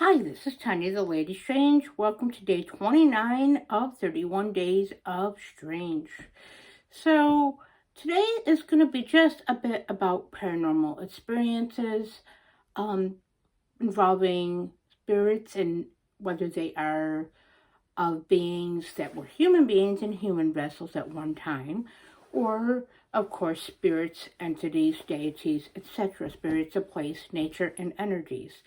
Hi, this is Tanya, the Lady Strange. Welcome to day 29 of 31 Days of Strange. So, today is going to be just a bit about paranormal experiences involving spirits and whether they are of beings that were human beings in human vessels at one time, or, of course, spirits, entities, deities, etc., spirits of place, nature, and energies.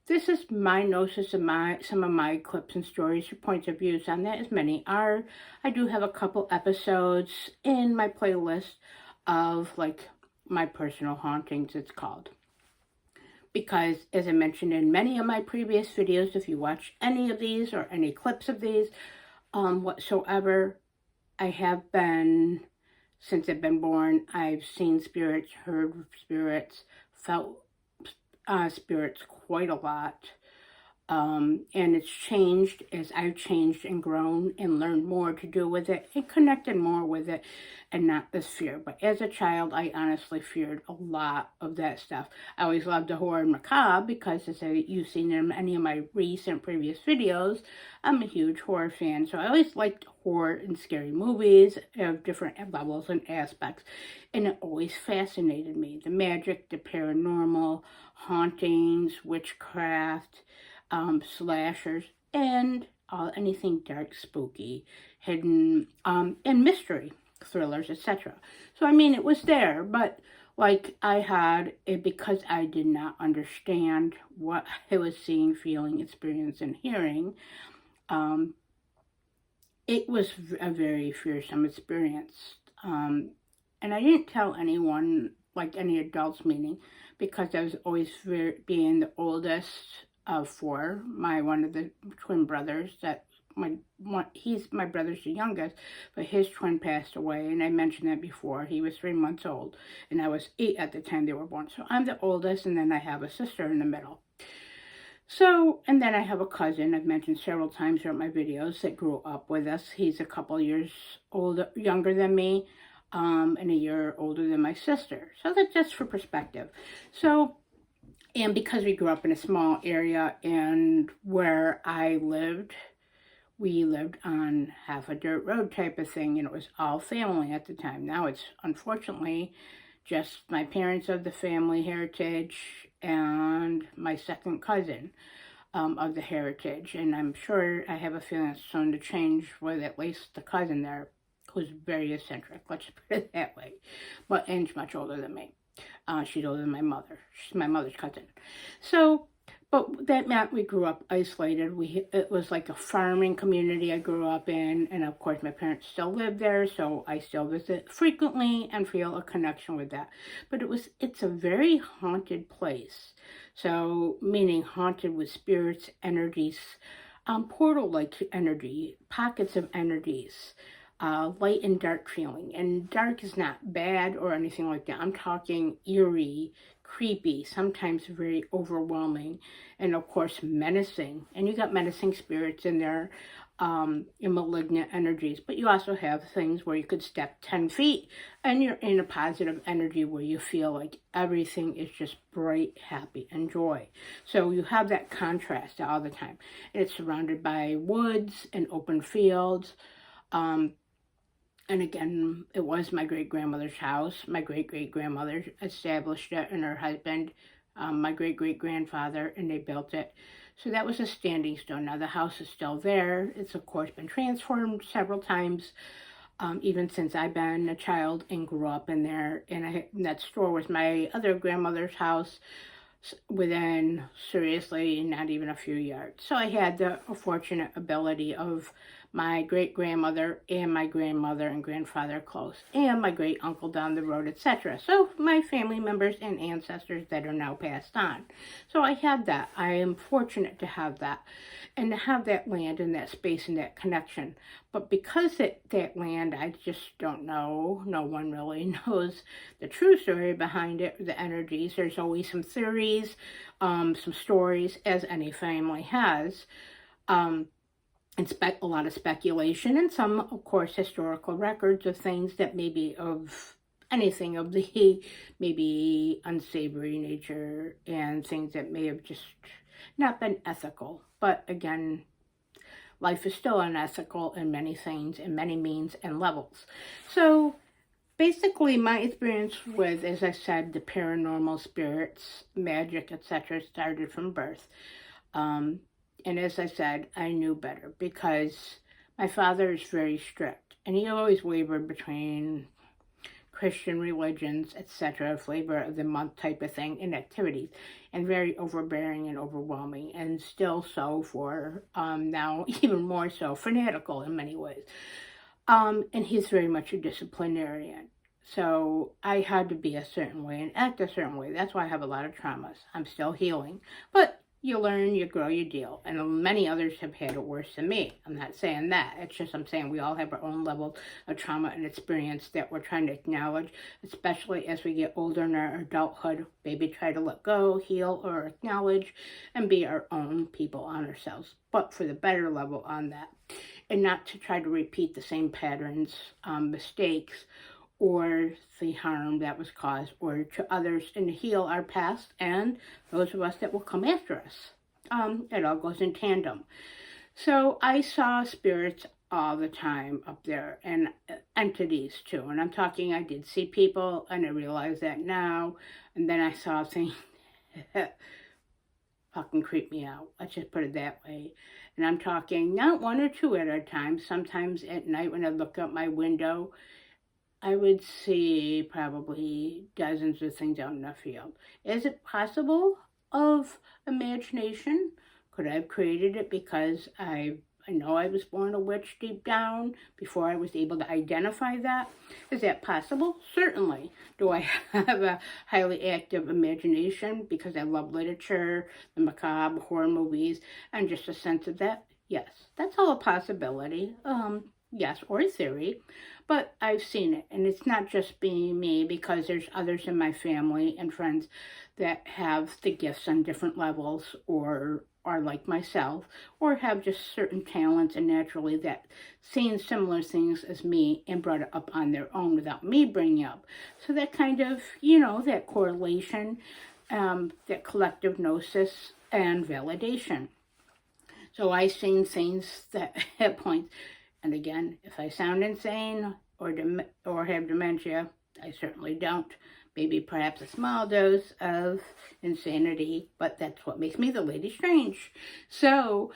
This is my gnosis and some of my clips and stories or points of views on that, as many are. I do have a couple episodes in my playlist of like my personal hauntings, it's called. Because as I mentioned in many of my previous videos, if you watch any of these or any clips of these whatsoever, I have been, since I've been born, I've seen spirits, heard spirits, felt spirits quite a lot. And it's changed as I've changed and grown and learned more to do with it and connected more with it and not this fear. But as a child, I honestly feared a lot of that stuff. I always loved the horror and macabre because, as you've seen in any of my recent previous videos, I'm a huge horror fan. So I always liked horror and scary movies of different levels and aspects. And it always fascinated me. The magic, the paranormal, hauntings, witchcraft, slashers, and anything dark, spooky, hidden, and mystery thrillers, etc. So, I mean, it was there, but like I had it because I did not understand what I was seeing, feeling, experiencing, and hearing. It was a very fearsome experience. And I didn't tell anyone, like any adults meeting, because I was always being the oldest of four. One of the twin brothers that he's my brother's the youngest, but his twin passed away, and I mentioned that before. He was 3 months old, and I was 8 at the time they were born. So I'm the oldest, and then I have a sister in the middle. So, and then I have a cousin I've mentioned several times throughout my videos that grew up with us. He's a couple years younger than me, and a year older than my sister. So that's just for perspective. So, and because we grew up in a small area and where I lived, we lived on half a dirt road type of thing, and it was all family at the time. Now it's unfortunately just my parents of the family heritage and my second cousin of the heritage. And I'm sure I have a feeling it's soon to change with at least the cousin there, who's very eccentric, let's put it that way, but Anne's much older than me. She's older than my mother. She's my mother's cousin. So, but that meant we grew up isolated. It was like a farming community I grew up in, and of course my parents still live there, so I still visit frequently and feel a connection with that. But it's a very haunted place. So, meaning haunted with spirits, energies, portal-like energy, pockets of energies. Light and dark feeling. And dark is not bad or anything like that. I'm talking eerie, creepy, sometimes very overwhelming, and of course menacing. And you got menacing spirits in there, and malignant energies. But you also have things where you could step 10 feet and you're in a positive energy where you feel like everything is just bright, happy, and joy. So you have that contrast all the time. And it's surrounded by woods and open fields. And again, it was my great-grandmother's house. My great-great-grandmother established it, and her husband, my great-great-grandfather, and they built it. So that was a standing stone. Now the house is still there. It's, of course, been transformed several times, even since I've been a child and grew up in there. And that store was my other grandmother's house within, seriously, not even a few yards. So I had the fortunate ability of my great-grandmother and my grandmother and grandfather close, and my great-uncle down the road, etc. So my family members and ancestors that are now passed on. So I had that. I am fortunate to have that, and to have that land and that space and that connection. But because that land, I just don't know, no one really knows the true story behind it, the energies. There's always some theories, some stories, as any family has. And a lot of speculation, and some, of course, historical records of things that maybe of anything of the maybe unsavory nature, and things that may have just not been ethical. But again, life is still unethical in many things, in many means and levels. So basically, my experience with, as I said, the paranormal spirits, magic, etc., started from birth. Um, and as I said, I knew better because my father is very strict, and he always wavered between Christian religions, etc., flavor of the month type of thing, and activities, and very overbearing and overwhelming, and still so for now, even more so, fanatical in many ways. And he's very much a disciplinarian. So I had to be a certain way and act a certain way. That's why I have a lot of traumas. I'm still healing. But you learn, you grow, you deal. And many others have had it worse than me. I'm not saying that. It's just I'm saying we all have our own level of trauma and experience that we're trying to acknowledge, especially as we get older in our adulthood. Maybe try to let go, heal, or acknowledge, and be our own people on ourselves. But for the better level on that. And not to try to repeat the same patterns, mistakes, or the harm that was caused, or to others, and to heal our past and those of us that will come after us. It all goes in tandem. So I saw spirits all the time up there, and entities too. And I'm talking, I did see people, and I realize that now. And then I saw things that fucking creep me out. Let's just put it that way. And I'm talking not one or two at a time. Sometimes at night when I look out my window, I would see probably dozens of things out in the field. Is it possible of imagination? Could I have created it because I know I was born a witch deep down before I was able to identify that? Is that possible? Certainly. Do I have a highly active imagination because I love literature, the macabre, horror movies, and just a sense of that? Yes, that's all a possibility. Yes, or a theory, but I've seen it, and it's not just being me because there's others in my family and friends that have the gifts on different levels, or are like myself, or have just certain talents and naturally that seen similar things as me and brought it up on their own without me bringing up. So that kind of, that correlation, that collective gnosis and validation. So I've seen things that at points. And again, if I sound insane or have dementia, I certainly don't. Maybe perhaps a small dose of insanity, but that's what makes me the Lady Strange. So,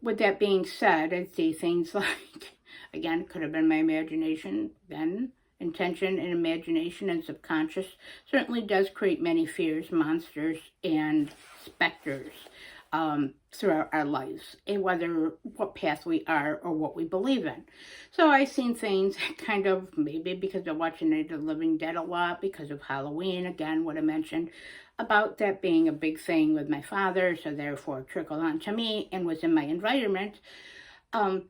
with that being said, I see things like, again, could have been my imagination then. Intention and imagination and subconscious certainly does create many fears, monsters, and specters. Throughout our lives, and whether what path we are or what we believe in. So I've seen things kind of maybe because of watching Night of the Living Dead a lot, because of Halloween, again, what I mentioned about that being a big thing with my father, so therefore it trickled on to me and was in my environment. I've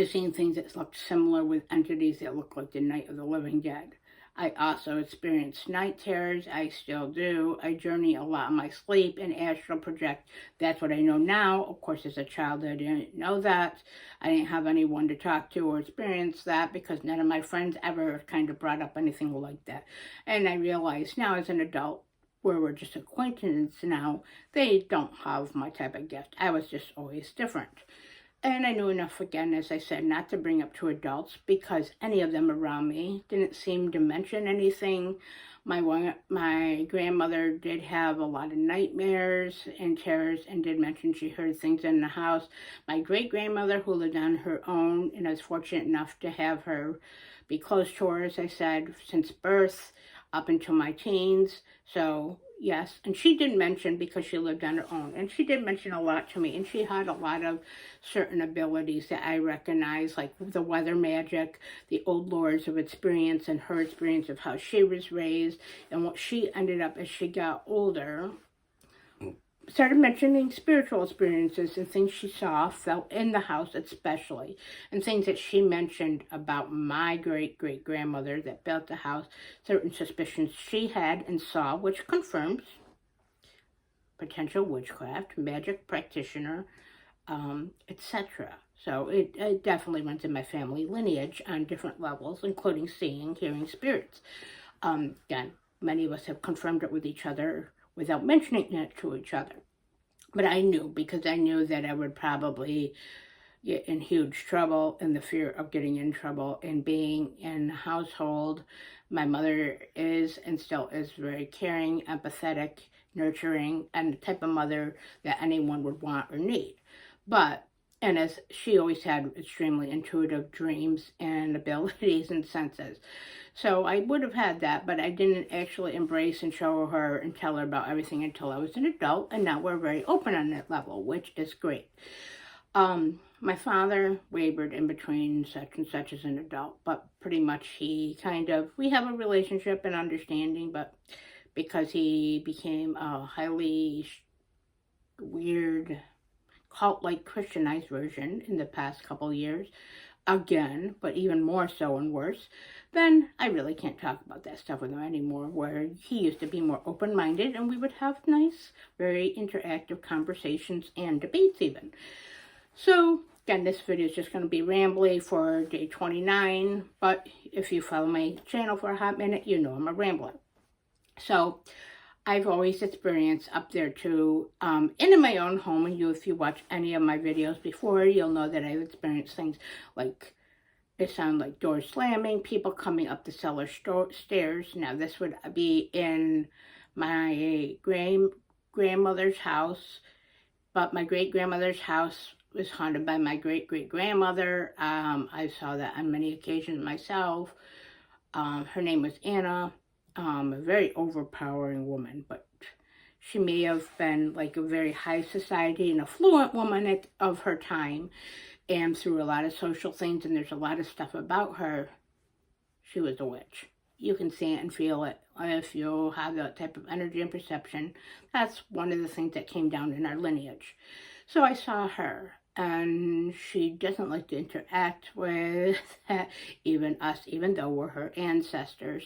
seen things that looked similar with entities that look like the Night of the Living Dead. I also experienced night terrors. I still do. I journey a lot in my sleep and astral project. That's what I know now. Of course, as a child, I didn't know that. I didn't have anyone to talk to or experience that because none of my friends ever kind of brought up anything like that. And I realize now as an adult, where we're just acquaintances now, they don't have my type of gift. I was just always different. And I knew enough, again, as I said, not to bring up to adults because any of them around me didn't seem to mention anything. My grandmother did have a lot of nightmares and terrors and did mention she heard things in the house. My great-grandmother, who lived on her own, and I was fortunate enough to have her be close to her, as I said, since birth up until my teens. So yes, and she did mention, because she lived on her own, and she did mention a lot to me, and she had a lot of certain abilities that I recognize, like the weather magic, the old lores of experience, and her experience of how she was raised, and what she ended up as she got older. Started mentioning spiritual experiences and things she saw, felt in the house especially, and things that she mentioned about my great-great-grandmother that built the house, certain suspicions she had and saw, which confirms potential witchcraft, magic practitioner, etc. So it definitely runs in my family lineage on different levels, including seeing, hearing spirits. Again, many of us have confirmed it with each other without mentioning it to each other. But I knew, because I knew that I would probably get in huge trouble, and the fear of getting in trouble and being in a household. My mother is and still is very caring, empathetic, nurturing, and the type of mother that anyone would want or need. But, and as she always had extremely intuitive dreams and abilities and senses. So I would have had that, but I didn't actually embrace and show her and tell her about everything until I was an adult, and now we're very open on that level, which is great. My father wavered in between such and such as an adult, but pretty much we have a relationship and understanding, but because he became a highly weird, cult-like Christianized version in the past couple years, again, but even more so and worse, then I really can't talk about that stuff with him anymore, where he used to be more open-minded and we would have nice, very interactive conversations and debates even. So, again, this video is just going to be rambly for day 29, but if you follow my channel for a hot minute, you know I'm a rambler. So, I've always experienced up there too, and in my own home, and if you watch any of my videos before, you'll know that I've experienced things like, it sounded like doors slamming, people coming up the cellar stairs. Now, this would be in my grandmother's house, but my great-grandmother's house was haunted by my great-great-grandmother. I saw that on many occasions myself. Her name was Anna, a very overpowering woman, but she may have been like a very high society and affluent woman of her time, and through a lot of social things, and there's a lot of stuff about her, she was a witch. You can see it and feel it if you have that type of energy and perception. That's one of the things that came down in our lineage. So I saw her, and she doesn't like to interact with even us, even though we're her ancestors.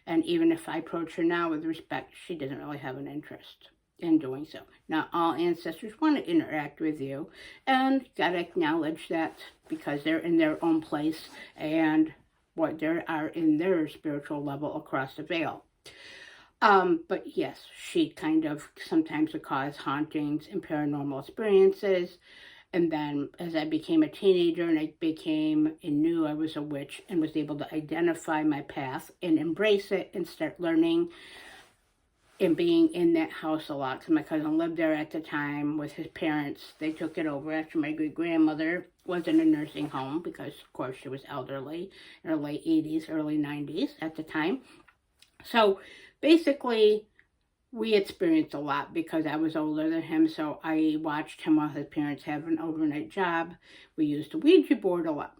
And even if I approach her now with respect, she doesn't really have an interest in doing so. Not all ancestors want to interact with you, and you gotta acknowledge that because they're in their own place and what they are in their spiritual level across the veil. But yes, she kind of sometimes would cause hauntings and paranormal experiences. And then as I became a teenager and knew I was a witch and was able to identify my path and embrace it and start learning and being in that house a lot, because my cousin lived there at the time with his parents. They took it over after my great-grandmother was in a nursing home because, of course, she was elderly in her late 80s, early 90s at the time. So basically, we experienced a lot because I was older than him, so I watched him while his parents had an overnight job. We used the Ouija board a lot.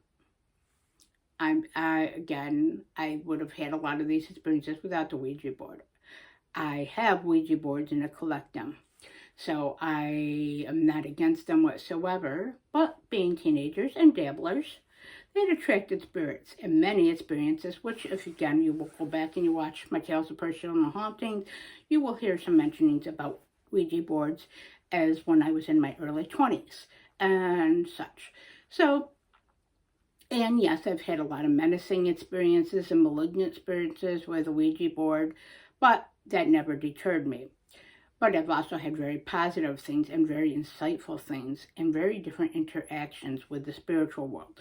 I would have had a lot of these experiences without the Ouija board. I have Ouija boards and I collect them. So I am not against them whatsoever, but being teenagers and dabblers, they had attracted spirits and many experiences, which if again you will go back and you watch my Tales of Paranormal Hauntings, you will hear some mentionings about Ouija boards as when I was in my early 20s and such. So, and yes, I've had a lot of menacing experiences and malignant experiences with a Ouija board, but that never deterred me. But I've also had very positive things and very insightful things and very different interactions with the spiritual world.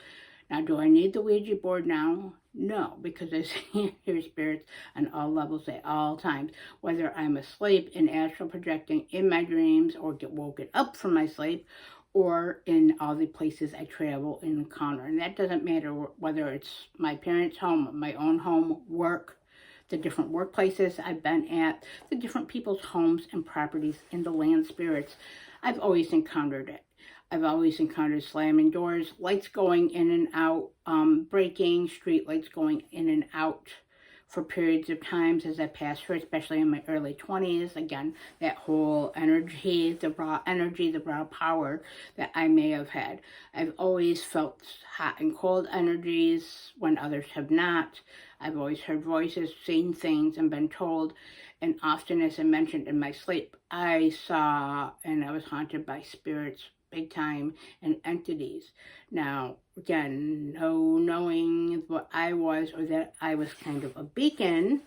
Now, do I need the Ouija board now? No, because I hear spirits on all levels at all times, whether I'm asleep and astral projecting in my dreams or get woken up from my sleep, or in all the places I travel and encounter. And that doesn't matter whether it's my parents' home, my own home, work, the different workplaces I've been at, the different people's homes and properties, and the land spirits. I've always encountered it. I've always encountered slamming doors, lights going in and out, breaking, street lights going in and out for periods of times as I passed through, especially in my early 20s. Again, that whole energy, the raw power that I may have had. I've always felt hot and cold energies when others have not. I've always heard voices, seen things, and been told. And often, as I mentioned, in my sleep, I saw and I was haunted by spirits big time and entities. Now, again, no knowing what I was or that I was kind of a beacon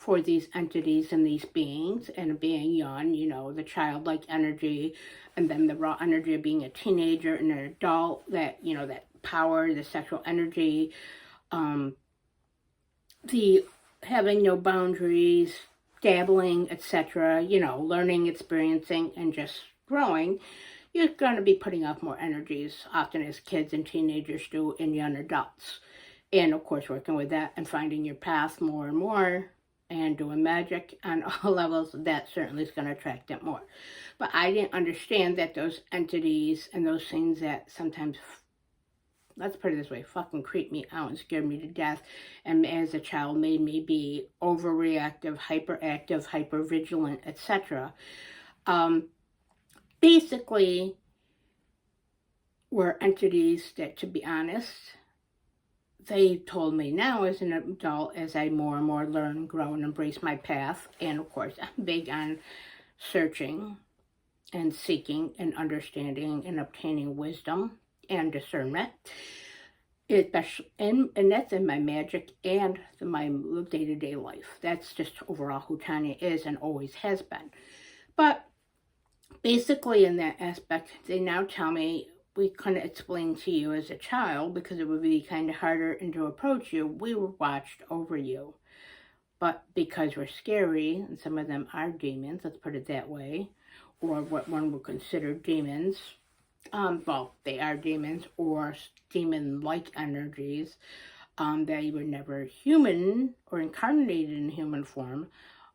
for these entities and these beings, and being young, you know, the childlike energy, and then the raw energy of being a teenager and an adult, that, you know, that power, the sexual energy, the having no boundaries, dabbling, etc., you know, learning, experiencing, and just growing. You're going to be putting off more energies often as kids and teenagers do in young adults. And of course, working with that and finding your path more and more and doing magic on all levels, that certainly is going to attract it more. But I didn't understand that those entities and those things that sometimes, let's put it this way, fucking creep me out and scared me to death, and as a child made me be overreactive, hyperactive, hypervigilant, etc. Basically were entities that, to be honest, they told me now as an adult, as I more and more learn, grow, and embrace my path. And of course, I'm big on searching and seeking and understanding and obtaining wisdom and discernment. Especially, and that's in my magic and my day-to-day life. That's just overall who Tanya is and always has been. But basically in that aspect, they now tell me, we couldn't explain to you as a child because it would be kind of harder and to approach you. We were watched over you. But because we're scary, and some of them are demons, let's put it that way, or what one would consider demons, well, they are demons or demon-like energies. They were never human or incarnated in human form,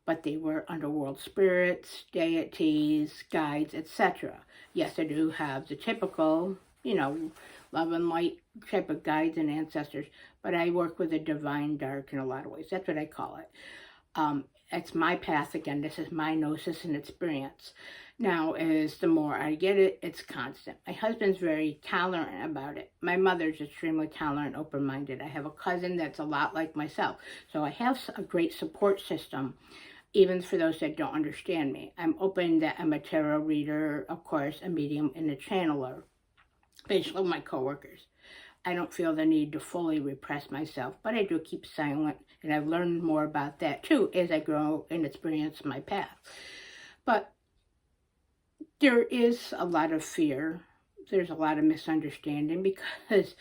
but they were underworld spirits, deities, guides, etc. Yes, I do have the typical, you know, love and light type of guides and ancestors, but I work with the divine dark in a lot of ways. That's what I call it. It's my path again. This is my gnosis and experience. Now, as the more I get it, it's constant. My husband's very tolerant about it. My mother's extremely tolerant, open-minded. I have a cousin that's a lot like myself. So I have a great support system, even for those that don't understand me. I'm open that I'm a tarot reader, of course, a medium, and a channeler. Basically, my coworkers. I don't feel the need to fully repress myself, but I do keep silent, and I've learned more about that too as I grow and experience my path. But there is a lot of fear. There's a lot of misunderstanding because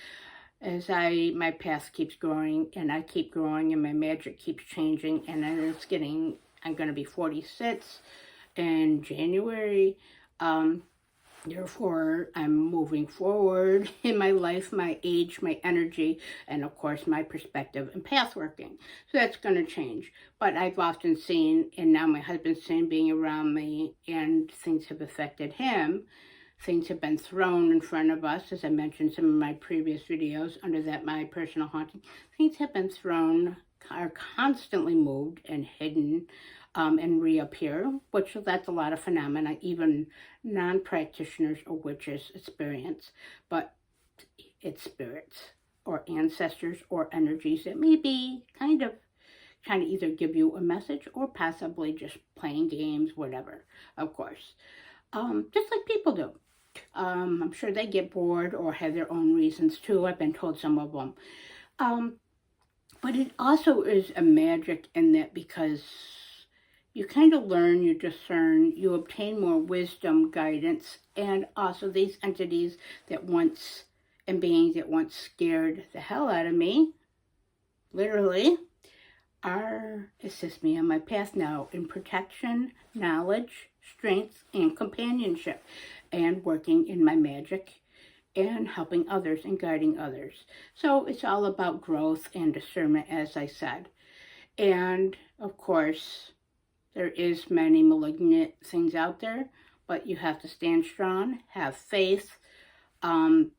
as my path keeps growing and I keep growing and my magic keeps changing, and I'm going to be 46 in January. Therefore, I'm moving forward in my life, my age, my energy, and of course my perspective and path working. So that's going to change. But I've often seen, and now my husband's seen being around me, and things have affected him. Things have been thrown in front of us, as I mentioned some of my previous videos, under that my personal haunting. Things have been thrown, are constantly moved and hidden, and reappear, which that's a lot of phenomena even non-practitioners or witches experience, but it's spirits or ancestors or energies that may be kind of trying to either give you a message or possibly just playing games, whatever, of course. Just like people do. I'm sure they get bored or have their own reasons too. I've been told some of them. But it also is a magic in that because you kind of learn, you discern, you obtain more wisdom, guidance, and also these entities that once, and beings that once scared the hell out of me, literally, assist me on my path now in protection, knowledge, strength, and companionship, and working in my magic and helping others and guiding others. So it's all about growth and discernment, as I said. And of course, there is many malignant things out there, but you have to stand strong, have faith, and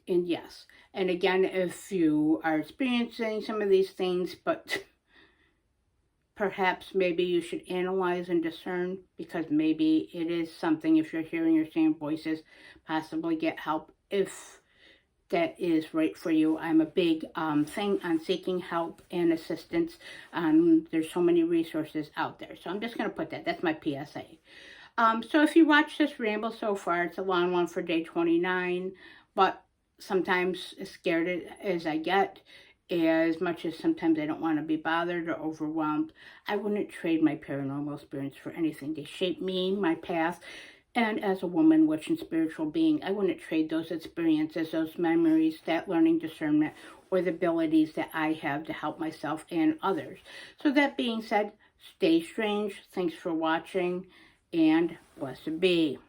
yes. And again, if you are experiencing some of these things, but perhaps maybe you should analyze and discern, because maybe it is something, if you're hearing or seeing voices, possibly get help if that is right for you. I'm a big thing on seeking help and assistance. There's so many resources out there. So I'm just going to put that. That's my PSA. So if you watch this ramble so far, it's a long one for day 29. But sometimes as scared as I get, as much as sometimes I don't want to be bothered or overwhelmed, I wouldn't trade my paranormal experience for anything. They shaped me, my path, and as a woman, witch, and spiritual being, I wouldn't trade those experiences, those memories, that learning discernment, or the abilities that I have to help myself and others. So that being said, stay strange. Thanks for watching, and blessed be.